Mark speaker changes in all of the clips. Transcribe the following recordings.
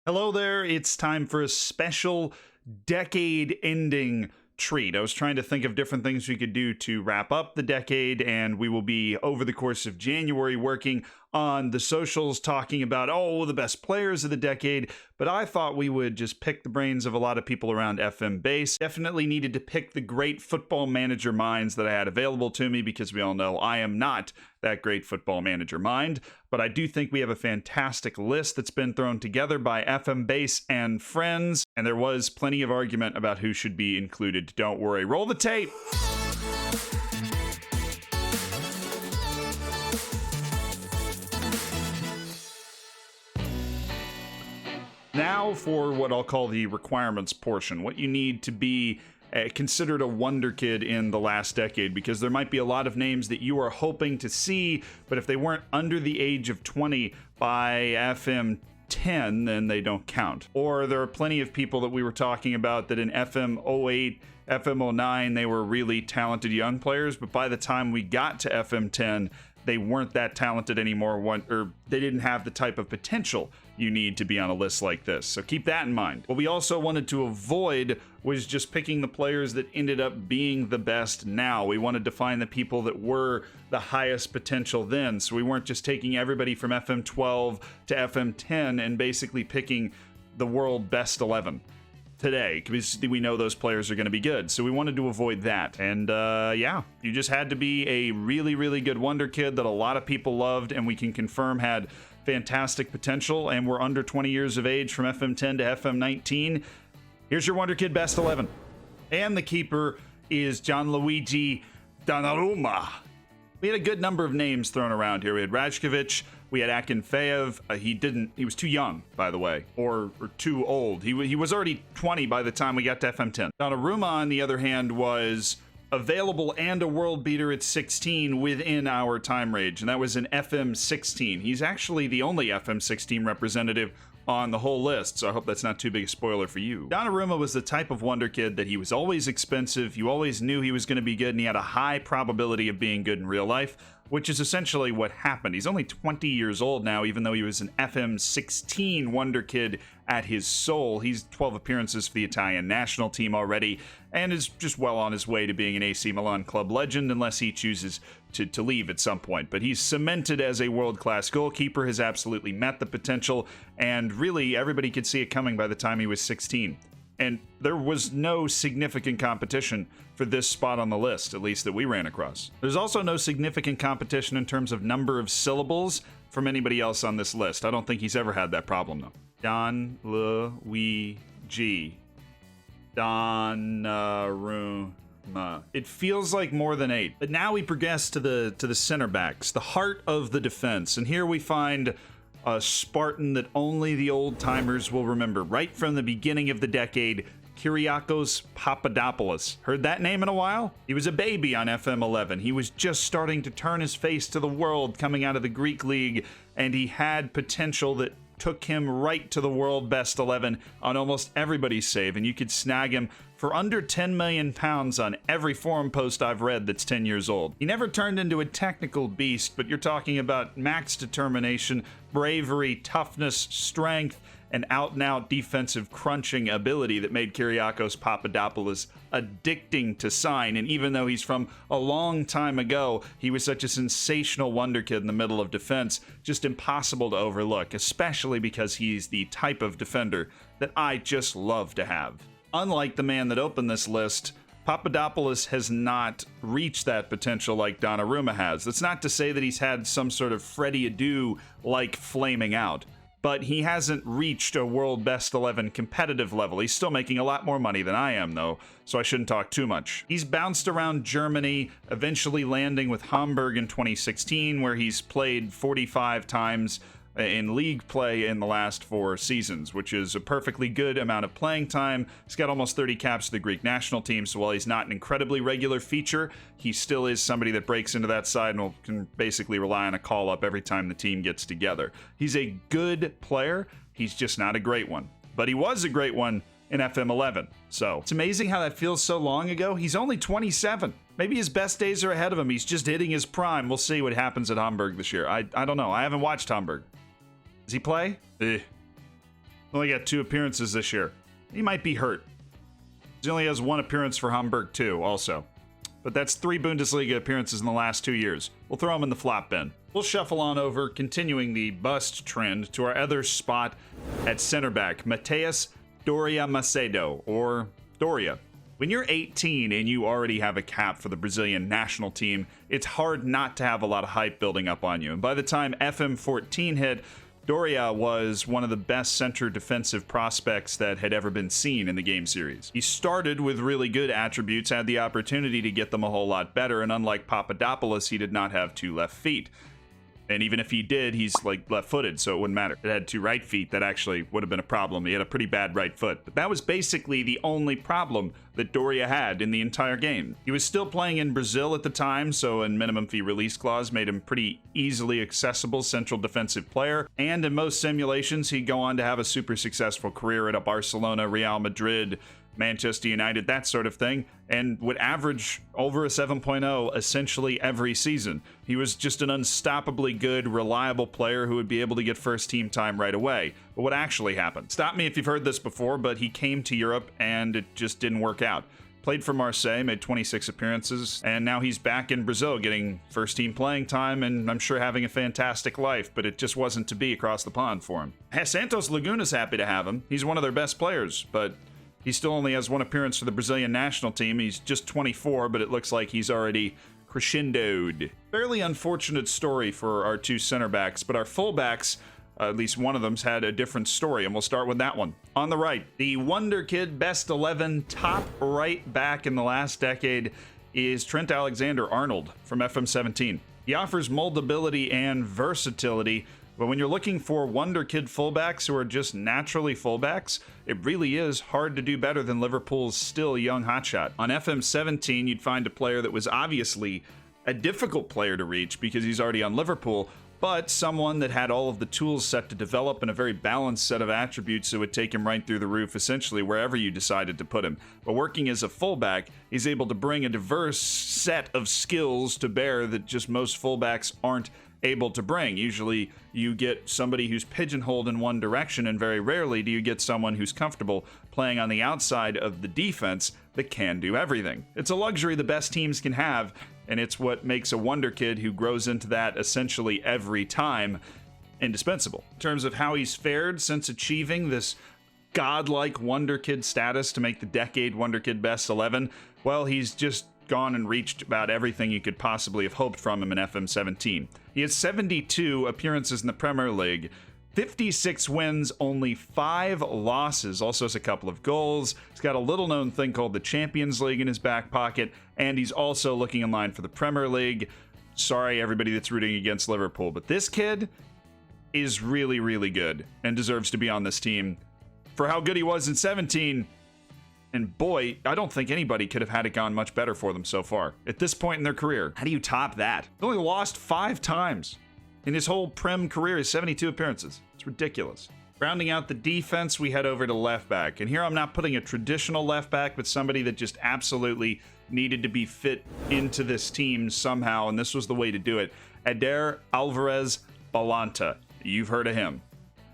Speaker 1: Hello there, it's time for a special decade-ending treat. I was trying to think of different things we could do to wrap up the decade, and we will be, over the course of January, working on the socials, talking about, the best players of the decade, but I thought we would just pick the brains of a lot of people around FMBase. Definitely needed to pick the great football manager minds that I had available to me, because we all know I am not that great football manager mind, but I do think we have a fantastic list that's been thrown together by FMBase and friends, and there was plenty of argument about who should be included. Don't worry, roll the tape! Now for what I'll call the requirements portion, what you need to be considered a Wonderkid in the last decade, because there might be a lot of names that you are hoping to see, but if they weren't under the age of 20 by FM 10, then they don't count. Or there are plenty of people that we were talking about that in FM 08, FM 09, they were really talented young players, but by the time we got to FM 10, they weren't that talented anymore, or they didn't have the type of potential you need to be on a list like this. So keep that in mind. What we also wanted to avoid was just picking the players that ended up being the best now. We wanted to find the people that were the highest potential then. So we weren't just taking everybody from FM 12 to FM 10 and basically picking the world best 11 today, because we know those players are going to be good. So we wanted to avoid that. And you just had to be a really, really good Wonderkid that a lot of people loved, and we can confirm had fantastic potential, and we're under 20 years of age from FM 10 to FM 19. Here's your Wonderkid best 11. And the keeper is Gianluigi Donnarumma. We had a good number of names thrown around here. We had Rajkovic, we had Akinfeev. He was too young, by the way, or too old. He was already 20 by the time we got to FM 10. Donnarumma, on the other hand, was available and a world beater at 16 within our time range, and that was in FM 16. He's actually the only FM 16 representative on the whole list, so I hope that's not too big a spoiler for you. Donnarumma was the type of Wonderkid that he was always expensive, you always knew he was going to be good, and he had a high probability of being good in real life, which is essentially what happened. He's only 20 years old now, even though he was an FM 16 Wonderkid at his soul. He's 12 appearances for the Italian national team already, and is just well on his way to being an AC Milan club legend, unless he chooses to leave at some point. But he's cemented as a world-class goalkeeper, has absolutely met the potential, and really everybody could see it coming by the time he was 16. And there was no significant competition for this spot on the list, at least that we ran across. There's also no significant competition in terms of number of syllables from anybody else on this list. I don't think he's ever had that problem, though. Gianluigi Donnarumma. It feels like more than 8. But now we progress to the center backs, the heart of the defense. And here we find a Spartan that only the old-timers will remember. Right from the beginning of the decade, Kiriakos Papadopoulos. Heard that name in a while? He was a baby on FM 11. He was just starting to turn his face to the world coming out of the Greek league, and he had potential that took him right to the world best 11 on almost everybody's save, and you could snag him for under 10 million pounds on every forum post I've read that's 10 years old. He never turned into a technical beast, but you're talking about max determination, bravery, toughness, strength, and out-and-out defensive crunching ability that made Kiriakos Papadopoulos addicting to sign. And even though he's from a long time ago, he was such a sensational Wonderkid in the middle of defense, just impossible to overlook, especially because he's the type of defender that I just love to have. Unlike the man that opened this list, Papadopoulos has not reached that potential like Donnarumma has. That's not to say that he's had some sort of Freddie Adu-like flaming out, but he hasn't reached a world best 11 competitive level. He's still making a lot more money than I am, though, so I shouldn't talk too much. He's bounced around Germany, eventually landing with Hamburg in 2016, where he's played 45 times in league play in the last 4 seasons, which is a perfectly good amount of playing time. He's got almost 30 caps for the Greek national team, so while he's not an incredibly regular feature, he still is somebody that breaks into that side and can basically rely on a call-up every time the team gets together. He's a good player, he's just not a great one. But he was a great one in FM 11, so it's amazing how that feels so long ago. He's only 27. Maybe his best days are ahead of him. He's just hitting his prime. We'll see what happens at Hamburg this year. I don't know. I haven't watched Hamburg. Does he play? Only got 2 appearances this year. He might be hurt. He only has 1 appearance for Hamburg too, also. But that's 3 Bundesliga appearances in the last 2 years. We'll throw him in the flop bin. We'll shuffle on over, continuing the bust trend, to our other spot at center back, Mateus Doria Macedo, or Doria. When you're 18 and you already have a cap for the Brazilian national team, it's hard not to have a lot of hype building up on you. And by the time FM14 hit, Doria was one of the best center defensive prospects that had ever been seen in the game series. He started with really good attributes, had the opportunity to get them a whole lot better, and unlike Papadopoulos, he did not have 2 left feet. And even if he did, he's like left-footed, so it wouldn't matter. It had 2 right feet, that actually would have been a problem. He had a pretty bad right foot. But that was basically the only problem that Doria had in the entire game. He was still playing in Brazil at the time, so a minimum fee release clause made him pretty easily accessible central defensive player. And in most simulations, he'd go on to have a super successful career at a Barcelona, Real Madrid, Manchester United, that sort of thing, and would average over a 7.0 essentially every season. He was just an unstoppably good, reliable player who would be able to get first team time right away. But what actually happened? Stop me if you've heard this before, but he came to Europe and it just didn't work out. Played for Marseille, made 26 appearances, and now he's back in Brazil getting first team playing time and I'm sure having a fantastic life, but it just wasn't to be across the pond for him. Santos Laguna's happy to have him. He's one of their best players, but he still only has 1 appearance for the Brazilian national team. He's just 24, but it looks like he's already crescendoed. Fairly unfortunate story for our 2 center backs, but our fullbacks, at least one of them's had a different story, and we'll start with that one. On the right, the Wonderkid best 11 top right back in the last decade is Trent Alexander-Arnold from FM17. He offers moldability and versatility, but when you're looking for Wonderkid fullbacks who are just naturally fullbacks, it really is hard to do better than Liverpool's still young hotshot. On FM17, you'd find a player that was obviously a difficult player to reach because he's already on Liverpool, but someone that had all of the tools set to develop and a very balanced set of attributes that would take him right through the roof, essentially wherever you decided to put him. But working as a fullback, he's able to bring a diverse set of skills to bear that just most fullbacks aren't able to bring. Usually you get somebody who's pigeonholed in one direction, and very rarely do you get someone who's comfortable playing on the outside of the defense that can do everything. It's a luxury the best teams can have, and it's what makes a Wonderkid who grows into that essentially every time indispensable. In terms of how he's fared since achieving this godlike Wonderkid status to make the decade Wonderkid best 11, well, he's just gone and reached about everything you could possibly have hoped from him in FM17. He has 72 appearances in the Premier League, 56 wins, only 5 losses, also has a couple of goals. He's got a little-known thing called the Champions League in his back pocket, and he's also looking in line for the Premier League. Sorry, everybody that's rooting against Liverpool, but this kid is really, really good and deserves to be on this team. For how good he was in 17, and boy, I don't think anybody could have had it gone much better for them so far. At this point in their career, how do you top that? They only lost 5 times in his whole Prem career, his 72 appearances. It's ridiculous. Rounding out the defense, we head over to left back. And here I'm not putting a traditional left back, but somebody that just absolutely needed to be fit into this team somehow, and this was the way to do it. Eder Alvarez Balanta. You've heard of him.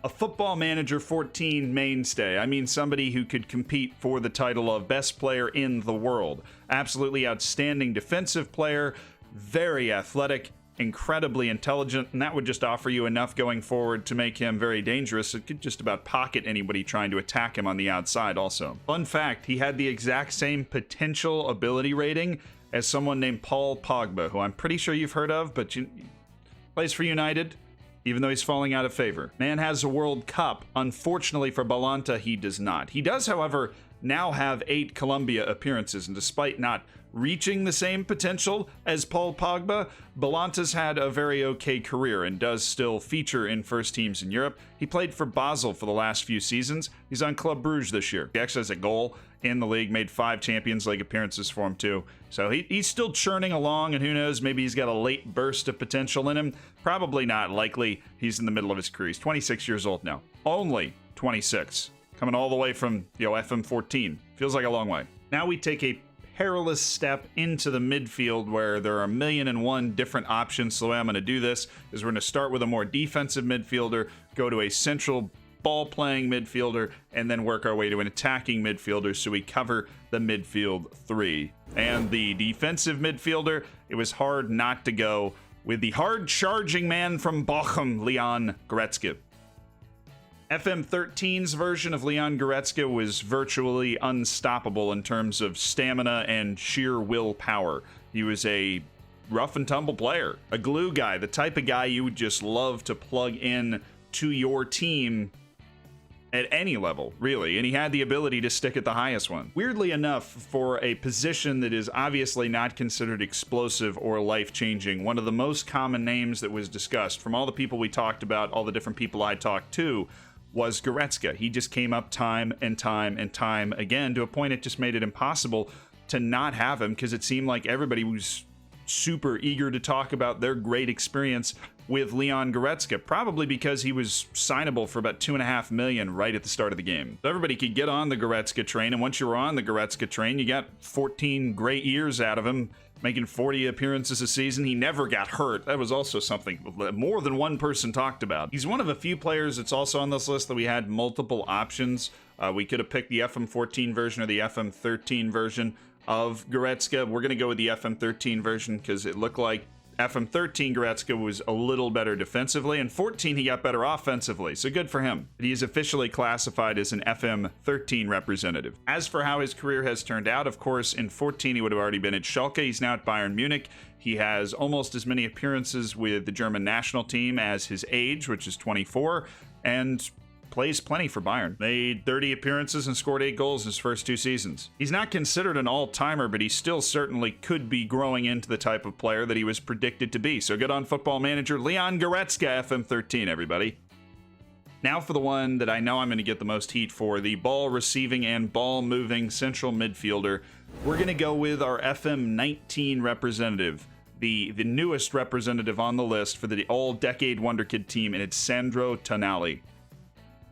Speaker 1: A Football Manager 14 mainstay. I mean somebody who could compete for the title of best player in the world. Absolutely outstanding defensive player, very athletic, incredibly intelligent, and that would just offer you enough going forward to make him very dangerous. It could just about pocket anybody trying to attack him on the outside also. Fun fact, he had the exact same potential ability rating as someone named Paul Pogba, who I'm pretty sure you've heard of, but plays for United, even though he's falling out of favor. Man has a World Cup. Unfortunately for Balanta, he does not. He does, however, now have 8 Colombia appearances, and despite not reaching the same potential as Paul Pogba, Balanta's had a very okay career and does still feature in first teams in Europe. He played for Basel for the last few seasons. He's on Club Brugge this year. He actually has a goal in the league, made 5 Champions League appearances for him too. So he's still churning along, and who knows, maybe he's got a late burst of potential in him. Probably not likely. He's in the middle of his career. He's 26 years old now. Only 26. Coming all the way from, FM14. Feels like a long way. Now we take a perilous step into the midfield where there are 1,000,001 different options. So the way I'm going to do this is we're going to start with a more defensive midfielder, go to a central ball-playing midfielder and then work our way to an attacking midfielder so we cover the midfield three. And the defensive midfielder, it was hard not to go with the hard-charging man from Bochum, Leon Goretzka. FM13's version of Leon Goretzka was virtually unstoppable in terms of stamina and sheer willpower. He was a rough and tumble player, a glue guy, the type of guy you would just love to plug in to your team at any level, really, and he had the ability to stick at the highest one. Weirdly enough, for a position that is obviously not considered explosive or life-changing, one of the most common names that was discussed from all the people we talked about, all the different people I talked to, was Goretzka. He just came up time and time and time again to a point it just made it impossible to not have him, because it seemed like everybody was super eager to talk about their great experience with Leon Goretzka, probably because he was signable for about $2.5 million right at the start of the game. So everybody could get on the Goretzka train, and once you were on the Goretzka train, you got 14 great years out of him, making 40 appearances a season. He never got hurt. That was also something more than one person talked about. He's one of a few players that's also on this list that we had multiple options. We could have picked the FM14 version or the FM13 version of Goretzka. We're going to go with the FM13 version because it looked like FM13 Goretzka was a little better defensively, and 14 he got better offensively, so good for him. He is officially classified as an FM13 representative. As for how his career has turned out, of course, in 14 he would have already been at Schalke. He's now at Bayern Munich. He has almost as many appearances with the German national team as his age, which is 24, and plays plenty for Bayern. Made 30 appearances and scored 8 goals in his first 2 seasons. He's not considered an all-timer, but he still certainly could be growing into the type of player that he was predicted to be. So good on Football Manager, Leon Goretzka, FM13, everybody. Now for the one that I know I'm going to get the most heat for, the ball-receiving and ball-moving central midfielder. We're going to go with our FM19 representative, the newest representative on the list for the all-decade Wonderkid team, and it's Sandro Tonali.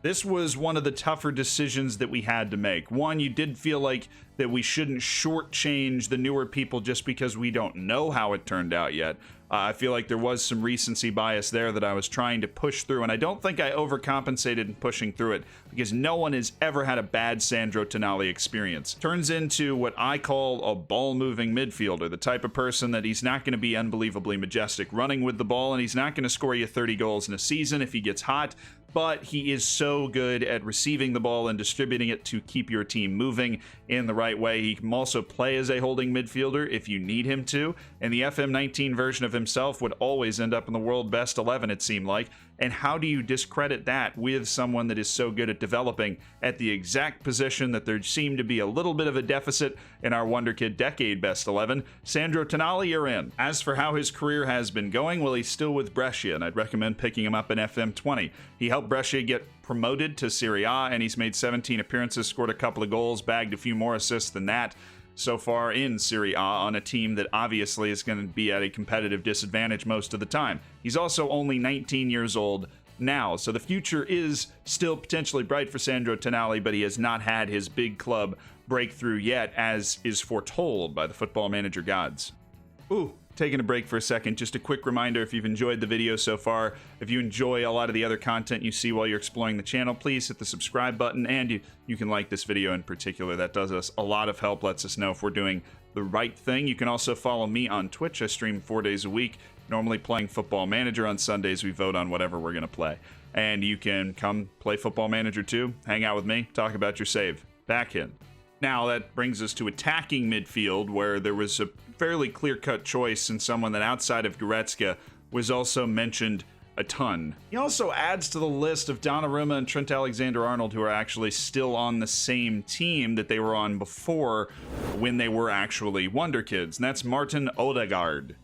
Speaker 1: This was one of the tougher decisions that we had to make. One, you did feel like that we shouldn't shortchange the newer people just because we don't know how it turned out yet. I feel like there was some recency bias there that I was trying to push through, and I don't think I overcompensated in pushing through it because no one has ever had a bad Sandro Tonali experience. Turns into what I call a ball-moving midfielder, the type of person that he's not going to be unbelievably majestic running with the ball, and he's not going to score you 30 goals in a season if he gets hot, but he is so good at receiving the ball and distributing it to keep your team moving in the right way. He can also play as a holding midfielder if you need him to, and the FM19 version of himself would always end up in the world best 11, it seemed like. And how do you discredit that with someone that is so good at developing at the exact position that there seemed to be a little bit of a deficit in our Wonderkid decade best 11? Sandro Tonali, you're in. As for how his career has been going, well, he's still with Brescia, and I'd recommend picking him up in FM20. He helped Brescia get promoted to Serie A, and he's made 17 appearances, scored a couple of goals, bagged a few more assists than that so far in Serie A on a team that obviously is going to be at a competitive disadvantage most of the time. He's also only 19 years old now, so the future is still potentially bright for Sandro Tonali, but he has not had his big club breakthrough yet, as is foretold by the Football Manager gods. Ooh. Taking a break for a second, just a quick reminder, if you've enjoyed the video so far, if you enjoy a lot of the other content you see while you're exploring the channel, please hit the subscribe button, and you can like this video in particular. That does us a lot of help, lets us know if we're doing the right thing. You can also follow me on Twitch. I stream 4 days a week, normally playing Football Manager. On Sundays, we vote on whatever we're going to play. And you can come play Football Manager too, hang out with me, talk about your save. Back in. Now that brings us to attacking midfield, where there was a fairly clear-cut choice and someone that outside of Goretzka was also mentioned a ton. He also adds to the list of Donna and Trent Alexander-Arnold, who are actually still on the same team that they were on before when they were actually Wonderkids, and that's Martin Odegard.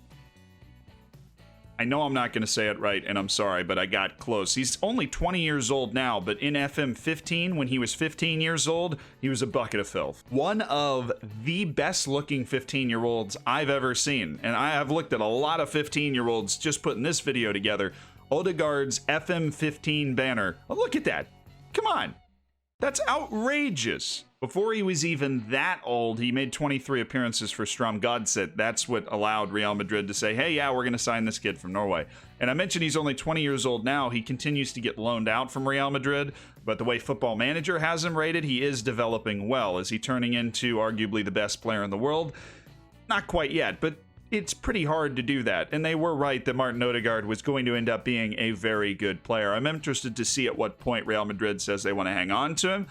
Speaker 1: I know I'm not going to say it right, and I'm sorry, but I got close. He's only 20 years old now, but in FM15, when he was 15 years old, he was a bucket of filth. One of the best-looking 15-year-olds I've ever seen, and I have looked at a lot of 15-year-olds just putting this video together. Odegard's FM15 banner. Oh, look at that. Come on. That's outrageous. Before he was even that old, he made 23 appearances for Strom Godset. That's what allowed Real Madrid to say, hey, yeah, we're going to sign this kid from Norway. And I mentioned he's only 20 years old now. He continues to get loaned out from Real Madrid, but the way Football Manager has him rated, he is developing well. Is he turning into arguably the best player in the world? Not quite yet, but it's pretty hard to do that. And they were right that Martin Odegard was going to end up being a very good player. I'm interested to see at what point Real Madrid says they want to hang on to him.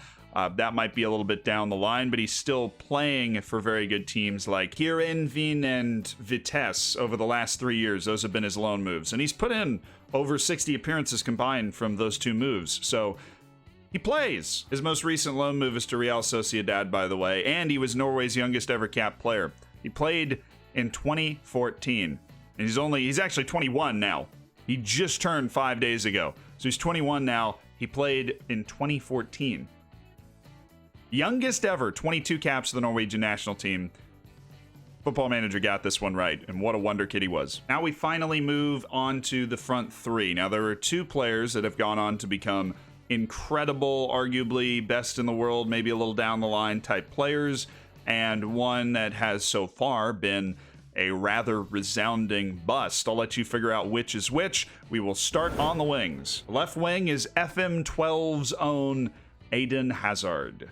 Speaker 1: That might be a little bit down the line, but he's still playing for very good teams like Heerenveen and Vitesse over the last 3 years. Those have been his loan moves. And he's put in over 60 appearances combined from those two moves. So he plays. His most recent loan move is to Real Sociedad, by the way, and he was Norway's youngest ever capped player. He played in 2014. And he's actually 21 now. He just turned 5 days ago. So he's 21 now. He played in 2014. Youngest ever, 22 caps for the Norwegian national team. Football Manager got this one right, and what a wonder kid he was. Now we finally move on to the front three. Now there are two players that have gone on to become incredible, arguably best in the world, maybe a little down the line type players, and one that has so far been a rather resounding bust. I'll let you figure out which is which. We will start on the wings. Left wing is FM12's own Hayden Hazzard.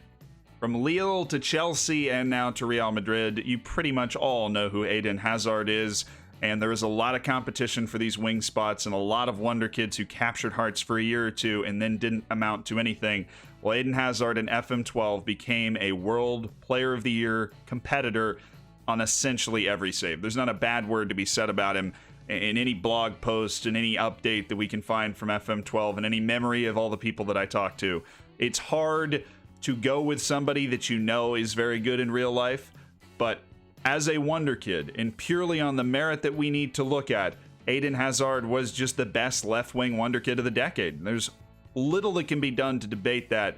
Speaker 1: From Lille to Chelsea and now to Real Madrid, you pretty much all know who Hayden Hazzard is, and there is a lot of competition for these wing spots and a lot of wonder kids who captured hearts for a year or two and then didn't amount to anything. Well, Hayden Hazzard in FM12 became a World Player of the Year competitor on essentially every save. There's not a bad word to be said about him in any blog post and any update that we can find from FM12 and any memory of all the people that I talk to. It's hard to go with somebody that you know is very good in real life, but as a wonder kid, and purely on the merit that we need to look at, Hayden Hazzard was just the best left-wing wonder kid of the decade. There's little that can be done to debate that,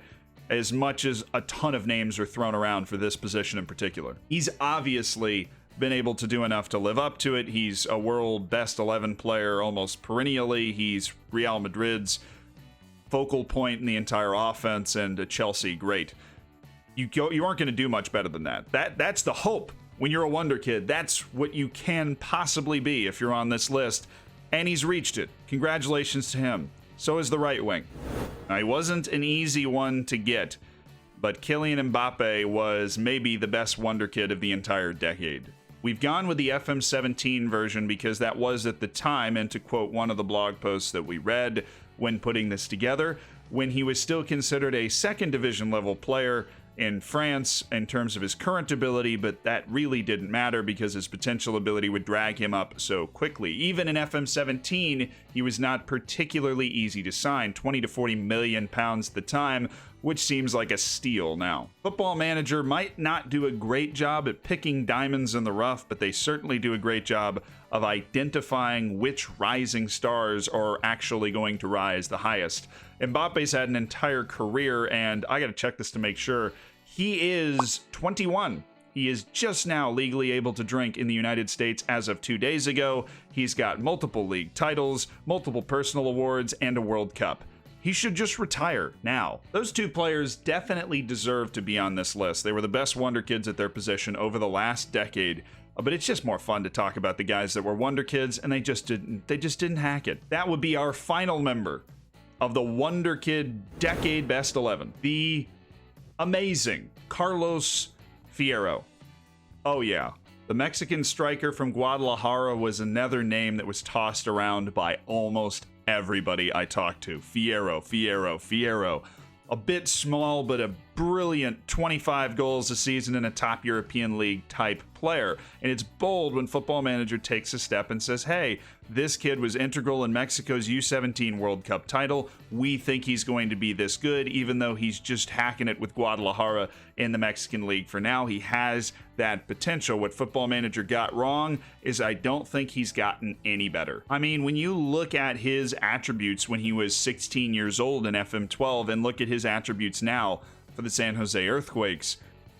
Speaker 1: as much as a ton of names are thrown around for this position in particular. He's obviously been able to do enough to live up to it. He's a world best 11 player almost perennially. He's Real Madrid's focal point in the entire offense, and a Chelsea great. You aren't going to do much better than that. That's the hope when you're a wonder kid. That's what you can possibly be if you're on this list, and he's reached it. Congratulations to him. So is the right wing. Now, he wasn't an easy one to get, but Kylian Mbappe was maybe the best wonder kid of the entire decade. We've gone with the FM17 version because that was at the time, and to quote one of the blog posts that we read when putting this together, when he was still considered a second division level player in France in terms of his current ability, but that really didn't matter because his potential ability would drag him up so quickly. Even in FM17, he was not particularly easy to sign, 20 to 40 million pounds at the time, which seems like a steal now. Football Manager might not do a great job at picking diamonds in the rough, but they certainly do a great job of identifying which rising stars are actually going to rise the highest. Mbappe's had an entire career, and I gotta check this to make sure. He is 21. He is just now legally able to drink in the United States as of 2 days ago. He's got multiple league titles, multiple personal awards, and a World Cup. He should just retire now. Those two players definitely deserve to be on this list. They were the best wonder kids at their position over the last decade. But it's just more fun to talk about the guys that were wonder kids, and they just didn't hack it. That would be our final member of the Wonder Kid Decade Best 11. The amazing Carlos Fierro. Oh yeah. The Mexican striker from Guadalajara was another name that was tossed around by almost everybody I talked to. Fierro. A bit small, but a brilliant 25 goals a season in a top European league type player. And it's bold when Football Manager takes a step and says, hey, this kid was integral in Mexico's U17 World Cup title. We think he's going to be this good, even though he's just hacking it with Guadalajara in the Mexican league for now. He has that potential. What Football Manager got wrong is I don't think he's gotten any better. I mean, when you look at his attributes when he was 16 years old in FM12 and look at his attributes now for the San Jose Earthquakes,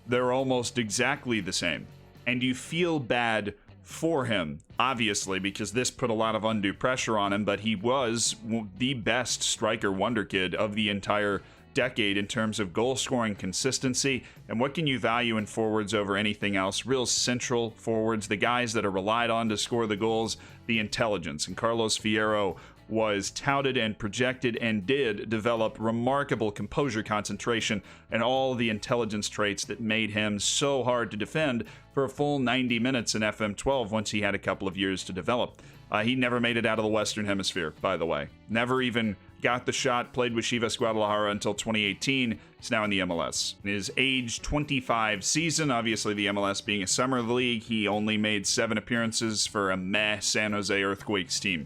Speaker 1: they're almost exactly the same. And you feel bad for him, obviously, because this put a lot of undue pressure on him, but he was the best striker wonder kid of the entire decade in terms of goal scoring consistency. And what can you value in forwards over anything else? Real central forwards, the guys that are relied on to score the goals, the intelligence. And Carlos Fierro was touted and projected and did develop remarkable composure, concentration, and all the intelligence traits that made him so hard to defend for a full 90 minutes in FM12 once he had a couple of years to develop. He never made it out of the Western Hemisphere, by the way. Never even got the shot, played with Chivas Guadalajara until 2018. He's now in the MLS. In his age 25 season, obviously the MLS being a summer league, he only made 7 appearances for a meh San Jose Earthquakes team.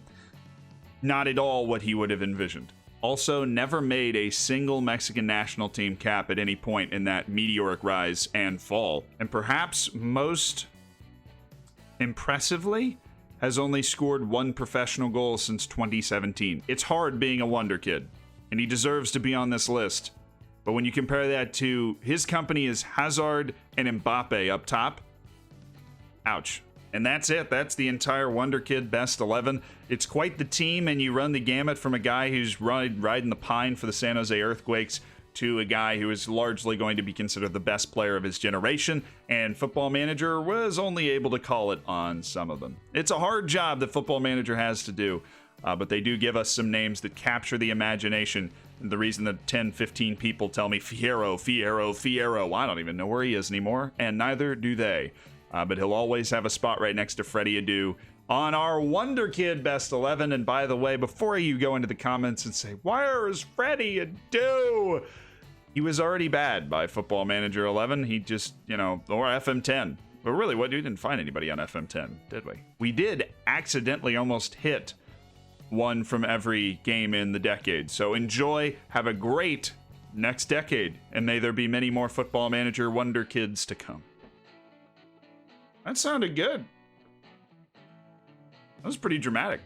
Speaker 1: Not at all what he would have envisioned. Also, never made a single Mexican national team cap at any point in that meteoric rise and fall. And perhaps most impressively, has only scored 1 professional goal since 2017. It's hard being a Wonderkid, and he deserves to be on this list. But when you compare that to his company is Hazard and Mbappe up top, ouch. And that's it. That's the entire Wonderkid Best 11. It's quite the team, and you run the gamut from a guy who's riding the pine for the San Jose Earthquakes to a guy who is largely going to be considered the best player of his generation, and Football Manager was only able to call it on some of them. It's a hard job that Football Manager has to do, but they do give us some names that capture the imagination. And the reason that 10, 15 people tell me Fierro, Fierro, Fierro, I don't even know where he is anymore, and neither do they. But he'll always have a spot right next to Freddie Adu on our Wonderkid Best 11. And by the way, before you go into the comments and say, where is Freddie Adu? He was already bad by Football Manager 11. He just, or FM10. But really, we didn't find anybody on FM10, did we? We did accidentally almost hit 1 from every game in the decade. So enjoy, have a great next decade, and may there be many more Football Manager Wonderkids to come. That sounded good. That was pretty dramatic.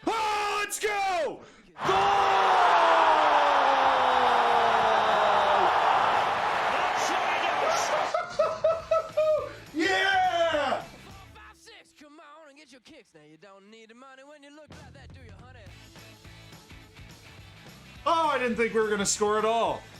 Speaker 1: Oh, let's go! Yeah!
Speaker 2: Come on and get your kicks. Now you don't need the money when you look like that, do you, honey?
Speaker 1: Oh, I didn't think we were going to score at all.